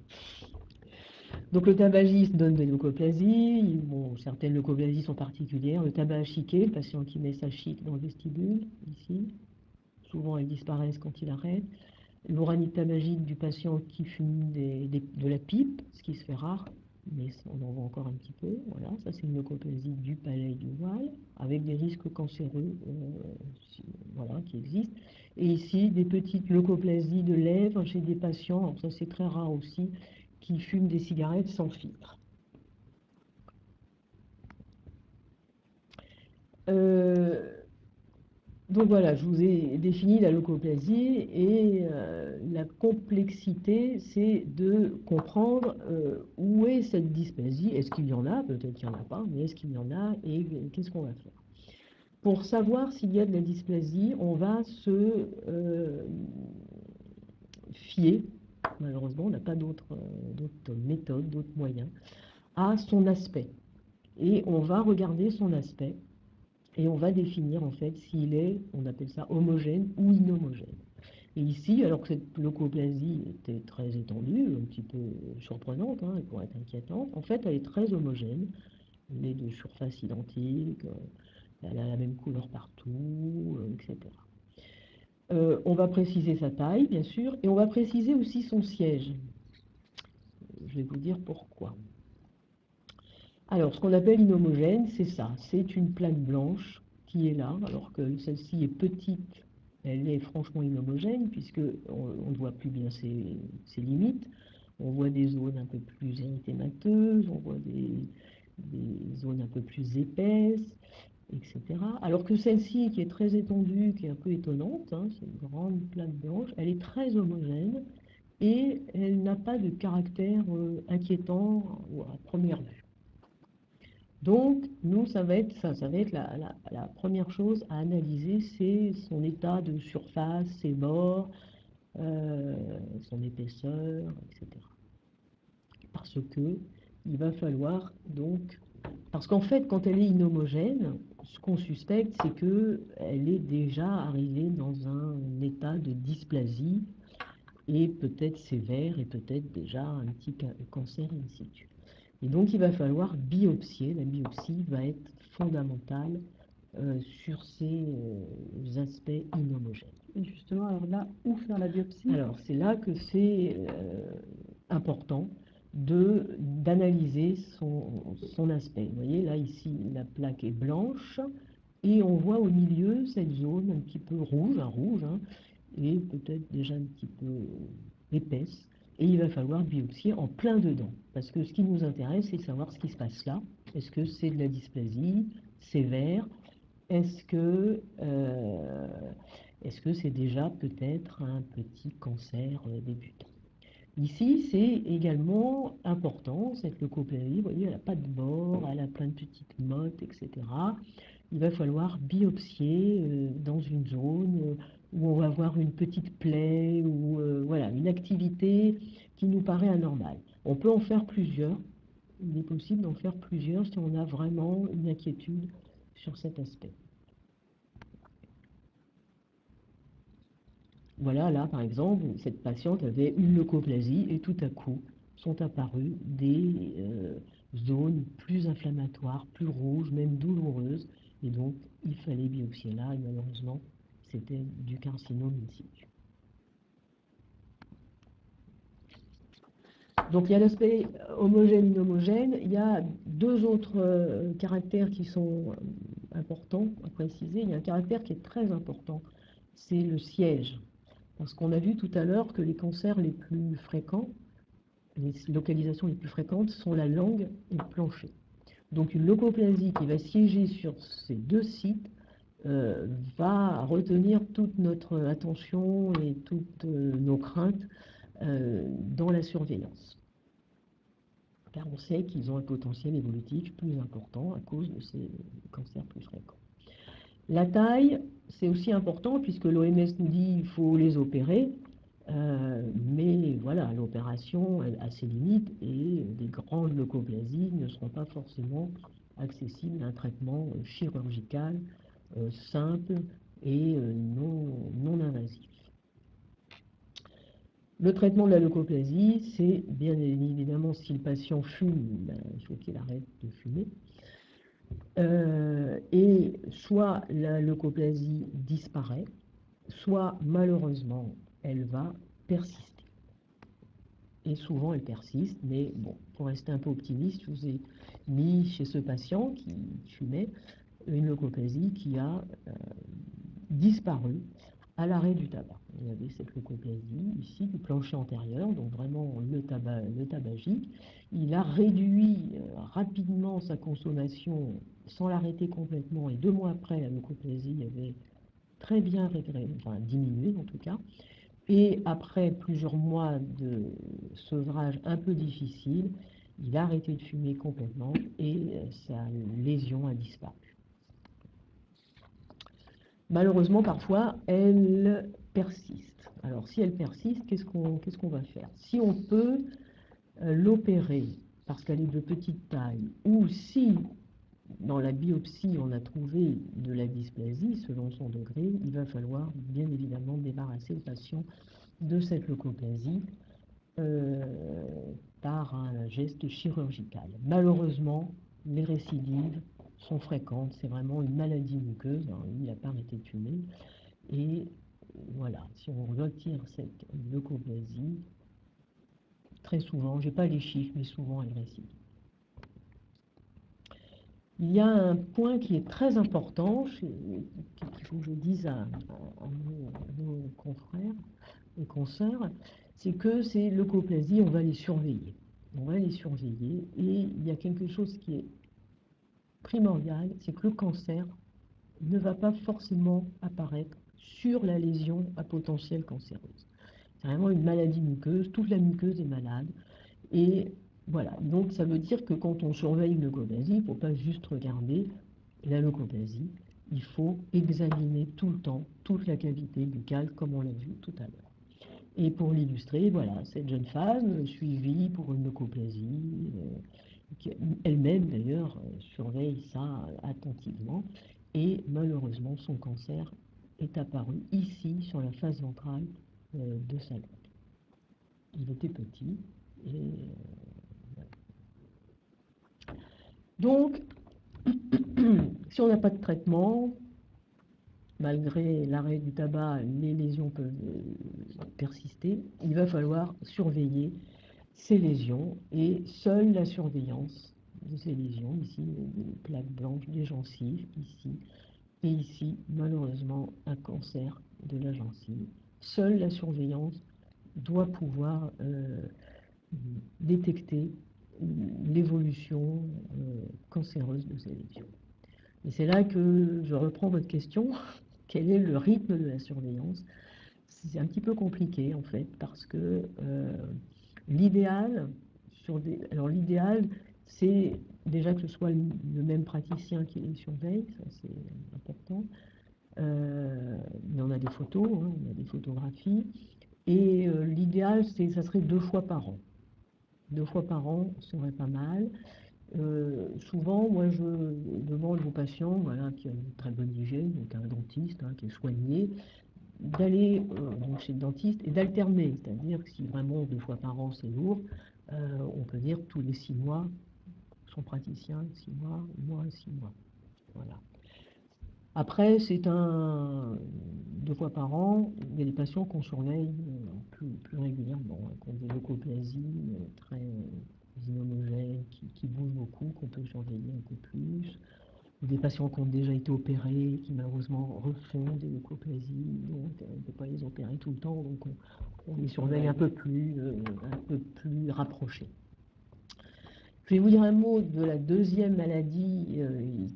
Donc le tabagisme donne des leucoplasies, bon, certaines leucoplasies sont particulières. Le tabac chiqué, le patient qui met sa chique dans le vestibule, ici, souvent elles disparaissent quand il arrête. L'uranite tabagique du patient qui fume de la pipe, ce qui se fait rare, mais on en voit encore un petit peu. Voilà, ça c'est une leucoplasie du palais et du voile, avec des risques cancéreux voilà, qui existent. Et ici, des petites leucoplasies de lèvres chez des patients, alors ça c'est très rare aussi, qui fument des cigarettes sans filtre. Donc voilà, je vous ai défini la leucoplasie, et la complexité, c'est de comprendre où est cette dysplasie. Est-ce qu'il y en a? Peut-être qu'il n'y en a pas, mais est-ce qu'il y en a, et qu'est-ce qu'on va faire? Pour savoir s'il y a de la dysplasie, on va se fier, malheureusement, on n'a pas d'autres méthodes, d'autres moyens, à son aspect. Et on va regarder son aspect, et on va définir en fait s'il est, on appelle ça homogène ou inhomogène. Et ici, alors que cette leucoplasie était très étendue, un petit peu surprenante, hein, elle pourrait être inquiétante, en fait elle est très homogène, elle est de surface identique, elle a la même couleur partout, etc. On va préciser sa taille, bien sûr, et on va préciser aussi son siège. Je vais vous dire pourquoi. Alors, ce qu'on appelle inhomogène, c'est ça. C'est une plaque blanche qui est là, alors que celle-ci est petite. Elle est franchement inhomogène, puisqu'on ne voit plus bien ses limites. On voit des zones un peu plus érythémateuses, on voit des zones un peu plus épaisses, etc. Alors que celle-ci, qui est très étendue, qui est un peu étonnante, hein, c'est une grande plaque blanche, elle est très homogène et elle n'a pas de caractère inquiétant à première vue. Donc, nous, ça va être la première chose à analyser, c'est son état de surface, ses bords, son épaisseur, etc. Parce que il va falloir donc, parce qu'en fait, quand elle est inhomogène, ce qu'on suspecte, c'est qu'elle est déjà arrivée dans un état de dysplasie, et peut-être sévère, et peut-être déjà un petit cancer in situ. Et donc, il va falloir biopsier. La biopsie va être fondamentale sur ces aspects inhomogènes. Et justement, alors là, où faire la biopsie? Alors, c'est là que c'est important d'analyser son aspect. Vous voyez, là, ici, la plaque est blanche, et on voit au milieu cette zone un petit peu rouge, hein, et peut-être déjà un petit peu épaisse. Et il va falloir biopsier en plein dedans. Parce que ce qui nous intéresse, c'est de savoir ce qui se passe là. Est-ce que c'est de la dysplasie sévère? Est-ce que c'est déjà peut-être un petit cancer débutant? Ici, c'est également important, cette leucoplasie. Vous voyez, elle n'a pas de bord, elle a plein de petites mottes, etc. Il va falloir biopsier dans une zone où on va avoir une petite plaie ou voilà, une activité qui nous paraît anormale. On peut en faire plusieurs. Il est possible d'en faire plusieurs si on a vraiment une inquiétude sur cet aspect. Voilà, là, par exemple, cette patiente avait une leucoplasie et tout à coup sont apparues des zones plus inflammatoires, plus rouges, même douloureuses. Et donc, il fallait biopsier là, et malheureusement, c'était du carcinome in situ. Donc, il y a l'aspect homogène-inhomogène. Il y a deux autres caractères qui sont importants à préciser. Il y a un caractère qui est très important, c'est le siège. Parce qu'on a vu tout à l'heure que les cancers les plus fréquents, les localisations les plus fréquentes sont la langue et le plancher. Donc une leucoplasie qui va siéger sur ces deux sites va retenir toute notre attention et toutes nos craintes dans la surveillance. Car on sait qu'ils ont un potentiel évolutif plus important à cause de ces cancers plus fréquents. La taille, c'est aussi important puisque l'OMS nous dit qu'il faut les opérer, mais voilà, l'opération a ses limites et des grandes leucoplasies ne seront pas forcément accessibles à un traitement chirurgical simple et non invasif. Le traitement de la leucoplasie, c'est bien évidemment si le patient fume, il faut qu'il arrête de fumer. Et soit la leucoplasie disparaît, soit malheureusement elle va persister. Et souvent elle persiste, mais bon, pour rester un peu optimiste, je vous ai mis chez ce patient qui fumait une leucoplasie qui a disparu à l'arrêt du tabac. Il y avait cette leucoplasie ici du plancher antérieur, donc vraiment le tabagique. Il a réduit rapidement sa consommation sans l'arrêter complètement, et 2 mois après, la leucoplasie avait très bien diminué en tout cas. Et après plusieurs mois de sevrage un peu difficile, il a arrêté de fumer complètement et sa lésion a disparu. Malheureusement, parfois, elle persiste. Alors, si elle persiste, qu'est-ce qu'on va faire? Si on peut l'opérer parce qu'elle est de petite taille, ou si dans la biopsie on a trouvé de la dysplasie selon son degré, il va falloir bien évidemment débarrasser le patient de cette leucoplasie par un geste chirurgical. Malheureusement, les récidives sont fréquentes, c'est vraiment une maladie muqueuse, hein, il n'a pas arrêté de fumer, et voilà, si on retire cette leucoplasie, très souvent, j'ai pas les chiffres, mais souvent elle récidive. Il y a un point qui est très important, qu'il faut que je dise à nos confrères et consoeurs, c'est que ces leucoplasies, on va les surveiller. On va les surveiller et il y a quelque chose qui est primordial, c'est que le cancer ne va pas forcément apparaître sur la lésion à potentiel cancéreuse. C'est vraiment une maladie muqueuse, toute la muqueuse est malade. Et voilà, donc ça veut dire que quand on surveille une leucoplasie, il ne faut pas juste regarder la leucoplasie, il faut examiner tout le temps toute la cavité buccale, comme on l'a vu tout à l'heure. Et pour l'illustrer, voilà, cette jeune femme suivie pour une leucoplasie, qui elle-même d'ailleurs surveille ça attentivement, et malheureusement son cancer est apparu ici sur la face ventrale de sa langue. Il était petit et voilà. Donc, si on n'a pas de traitement, malgré l'arrêt du tabac, les lésions peuvent persister. Il va falloir surveiller ces lésions et seule la surveillance de ces lésions, ici des plaques blanches des gencives, ici, et ici, malheureusement, un cancer de la gencive. Seule la surveillance doit pouvoir détecter l'évolution cancéreuse de ces lésions. Et c'est là que je reprends votre question. Quel est le rythme de la surveillance? C'est un petit peu compliqué en fait, parce que l'idéal, c'est déjà que ce soit le même praticien qui les surveille, ça c'est important. Mais on a des photos, hein, on a des photographies, et l'idéal, ça serait 2 fois par an. 2 fois par an serait pas mal. Souvent, moi, je demande aux patients, voilà, qui ont une très bonne hygiène, donc un dentiste qui est soigné, d'aller donc chez le dentiste et d'alterner. C'est-à-dire que si vraiment 2 fois par an c'est lourd, on peut dire tous les 6 mois, son praticien, 6 mois, moi 6 mois. Voilà. Après, c'est 2 fois par an, il y a des patients qu'on surveille plus régulièrement, qui ont des leucoplasies très inhomogènes, qui bougent beaucoup, qu'on peut surveiller un peu plus, ou des patients qui ont déjà été opérés, qui malheureusement refont des leucoplasies, donc on ne peut pas les opérer tout le temps, donc on les surveille un peu plus rapprochés. Je vais vous dire un mot de la deuxième maladie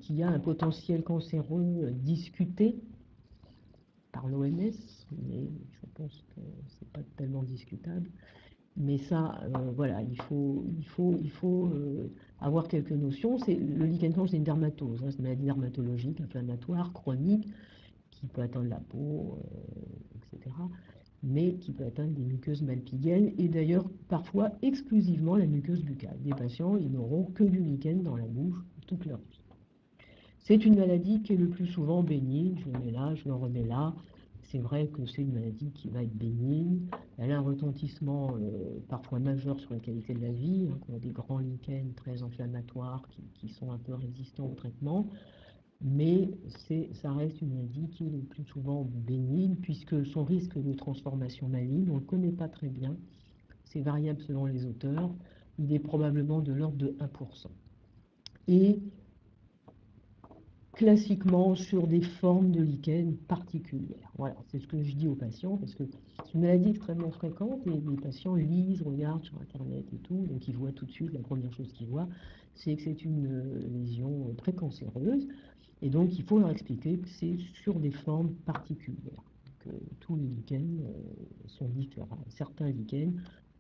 qui a un potentiel cancéreux discuté par l'OMS, mais je pense que ce n'est pas tellement discutable. Mais ça, voilà, il faut avoir quelques notions. Le lichen planche, c'est une dermatose, c'est une maladie dermatologique, inflammatoire, chronique, qui peut atteindre la peau, etc., mais qui peut atteindre des muqueuses malpighiennes et d'ailleurs parfois exclusivement la muqueuse buccale. Des patients, ils n'auront que du lichen dans la bouche toute leur vie. C'est une maladie qui est le plus souvent bénigne, je le mets là, je le remets là. C'est vrai que c'est une maladie qui va être bénigne, elle a un retentissement parfois majeur sur la qualité de la vie, on a des grands lichens très inflammatoires qui sont un peu résistants au traitement, mais ça reste une maladie qui est le plus souvent bénigne, puisque son risque de transformation maligne, on ne le connaît pas très bien, c'est variable selon les auteurs, il est probablement de l'ordre de 1%. Et classiquement sur des formes de lichen particulières. Voilà, c'est ce que je dis aux patients, parce que c'est une maladie extrêmement fréquente, et les patients lisent, regardent sur Internet et tout, donc ils voient tout de suite, la première chose qu'ils voient, c'est que c'est une lésion très cancéreuse, et donc il faut leur expliquer que c'est sur des formes particulières, que tous les lichens sont différents. Certains lichens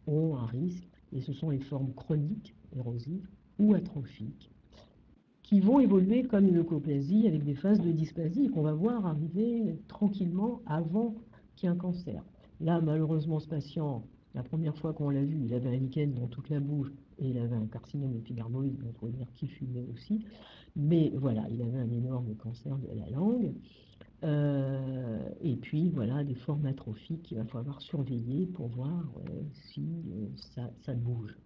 ont un risque, et ce sont les formes chroniques, érosives, ou atrophiques, qui vont évoluer comme une leucoplasie avec des phases de dysplasie qu'on va voir arriver tranquillement avant qu'il y ait un cancer. Là, malheureusement, ce patient, la première fois qu'on l'a vu, il avait un lichen dans toute la bouche et il avait un carcinome épidermoïde, donc on va dire qu'il fumait aussi. Mais voilà, il avait un énorme cancer de la langue. Et puis voilà, des formes atrophiques qu'il va falloir surveiller pour voir si ça bouge.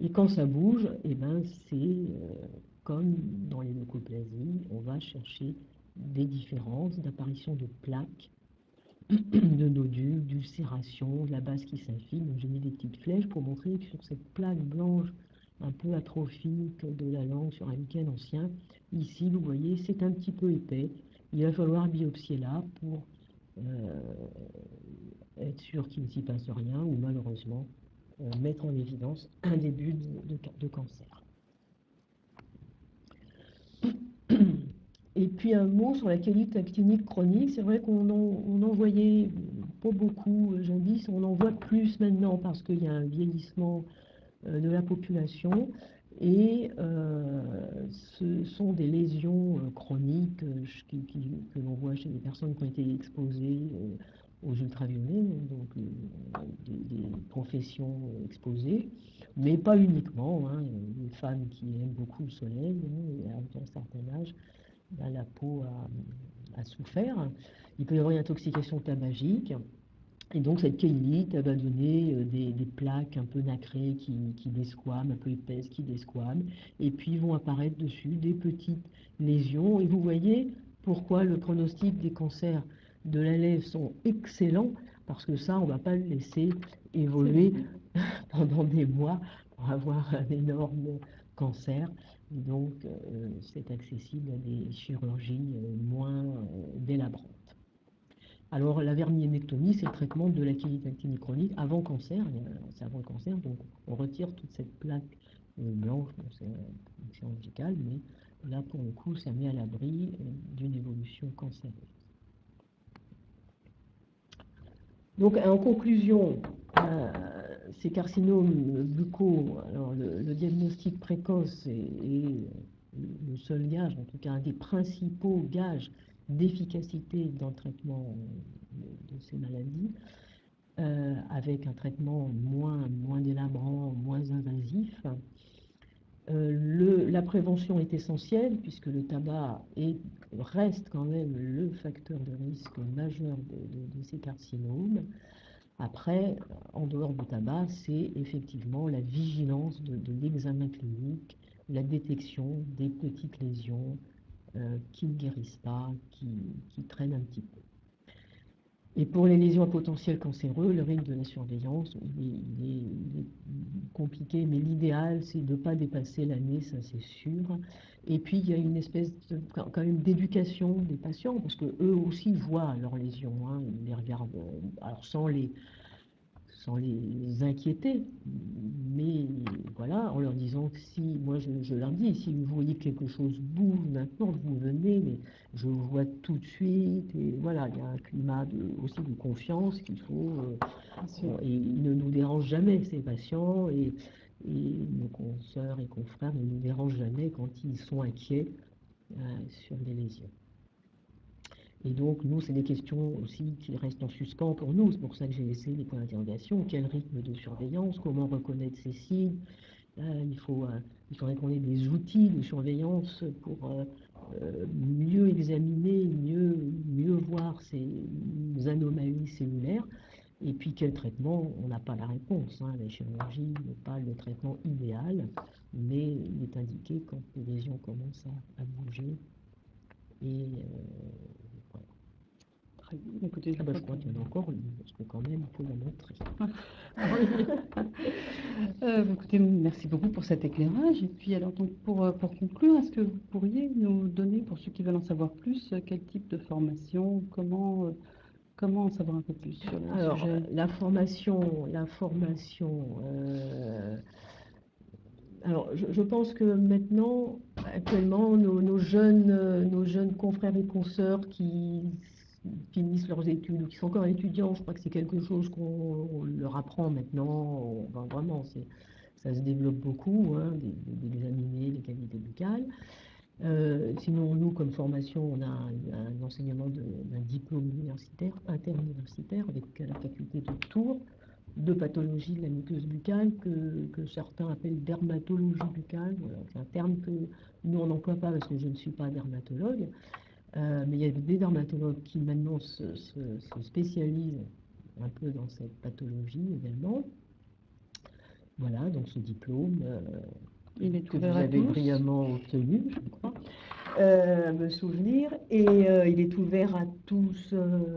Et quand ça bouge, eh ben, c'est comme dans les leucoplasies, on va chercher des différences d'apparition de plaques de nodules, d'ulcération, de la base qui s'infile. Donc j'ai mis des petites flèches pour montrer que sur cette plaque blanche un peu atrophique de la langue sur un lichen ancien, ici vous voyez c'est un petit peu épais. Il va falloir biopsier là pour être sûr qu'il ne s'y passe rien ou malheureusement mettre en évidence un début de cancer. Et puis un mot sur la qualité actinique chronique. C'est vrai qu'on en voyait pas beaucoup jadis, on en voit plus maintenant parce qu'il y a un vieillissement de la population et ce sont des lésions chroniques que l'on voit chez les personnes qui ont été exposées aux ultraviolets, donc des professions exposées, mais pas uniquement, hein, les femmes qui aiment beaucoup le soleil, hein, à un certain âge, la peau a souffert. Il peut y avoir une intoxication tabagique. Et donc cette kéylite, elle va donner des plaques un peu nacrées qui desquament, un peu épaisses qui desquament. Et puis vont apparaître dessus des petites lésions. Et vous voyez pourquoi le pronostic des cancers de la lèvre sont excellents, parce que ça, on ne va pas le laisser évoluer pendant des mois pour avoir un énorme cancer. Donc, c'est accessible à des chirurgies moins délabrantes. Alors, la verminectomie, c'est le traitement de la chélite actinique chronique avant cancer. C'est avant le cancer, donc on retire toute cette plaque blanche, c'est chirurgical, mais là, pour le coup, ça met à l'abri d'une évolution cancéreuse. Donc, en conclusion, ces carcinomes buccaux, alors le diagnostic précoce est le seul gage, en tout cas un des principaux gages d'efficacité dans le traitement de ces maladies, avec un traitement moins délabrant, moins invasif. La prévention est essentielle puisque le tabac reste quand même le facteur de risque majeur de ces carcinomes. Après, en dehors du tabac, c'est effectivement la vigilance de l'examen clinique, la détection des petites lésions qui ne guérissent pas, qui traînent un petit peu. Et pour les lésions à potentiel cancéreux, le rythme de la surveillance, il est compliqué, mais l'idéal, c'est de ne pas dépasser l'année, ça c'est sûr. Et puis, il y a une espèce quand même d'éducation des patients, parce qu'eux aussi voient leurs lésions, hein, ils les regardent, alors sans les inquiéter, mais voilà, en leur disant que si, moi je leur dis, si vous voyez que quelque chose bouge maintenant, vous venez, mais je vous vois tout de suite, et voilà, il y a un climat aussi de confiance qu'il faut, et ils ne nous dérangent jamais, ces patients, et nos consoeurs et confrères ne nous dérangent jamais quand ils sont inquiets sur des lésions. Et donc, nous, c'est des questions aussi qui restent en suspens pour nous. C'est pour ça que j'ai laissé les points d'interrogation. Quel rythme de surveillance? Comment reconnaître ces signes? Il faudrait qu'on ait des outils de surveillance pour mieux examiner, mieux voir ces anomalies cellulaires. Et puis, quel traitement? On n'a pas la réponse, hein. La chirurgie n'est pas le traitement idéal, mais il est indiqué quand les lésions commencent à bouger. Et écoutez, je crois qu'il y en a encore une, parce que quand même, il faut la montrer. Écoutez, merci beaucoup pour cet éclairage. Et puis, alors, donc, pour conclure, est-ce que vous pourriez nous donner, pour ceux qui veulent en savoir plus, quel type de formation, comment en savoir un peu plus sur le sujet? La formation. Alors, je pense que maintenant, actuellement, nos jeunes confrères et consoeurs qui finissent leurs études ou qui sont encore étudiants, je crois que c'est quelque chose qu'on leur apprend maintenant. Vraiment, ça se développe beaucoup, hein, d'examiner les qualités buccales. Sinon, nous, comme formation, on a un enseignement d'un diplôme universitaire, interuniversitaire, avec la faculté de Tours, de pathologie de la muqueuse buccale, que certains appellent dermatologie buccale. Voilà, c'est un terme que nous, on n'emploie pas parce que je ne suis pas dermatologue. Mais il y a des dermatologues qui maintenant se spécialisent un peu dans cette pathologie également. Voilà, donc ce diplôme il est que vous avez brillamment obtenu, je crois. me souvenir. Et il est ouvert à tous.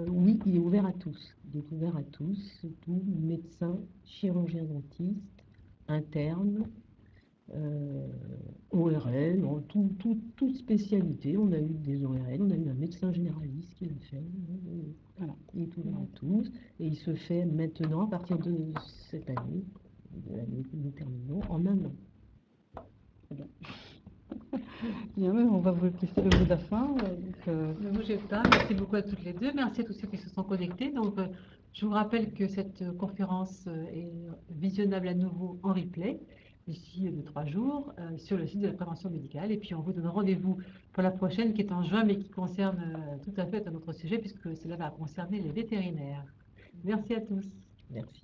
Oui, il est ouvert à tous. Il est ouvert à tous, surtout médecins, chirurgiens dentistes, internes, ORL, toute spécialité. On a eu des ORL, on a eu un médecin généraliste qui l'a fait. Voilà, il est ouvert à tous. Et il se fait maintenant, à partir de cette année, de l'année que nous terminons, en un an. Bien, on va vous laisser le mot de la fin. Ne bougez pas. Merci beaucoup à toutes les deux. Merci à tous ceux qui se sont connectés. Donc, je vous rappelle que cette conférence est visionnable à nouveau en replay d'ici 3 jours sur le site de la prévention médicale. Et puis, on vous donne rendez-vous pour la prochaine qui est en juin, mais qui concerne tout à fait un autre sujet puisque cela va concerner les vétérinaires. Merci à tous. Merci.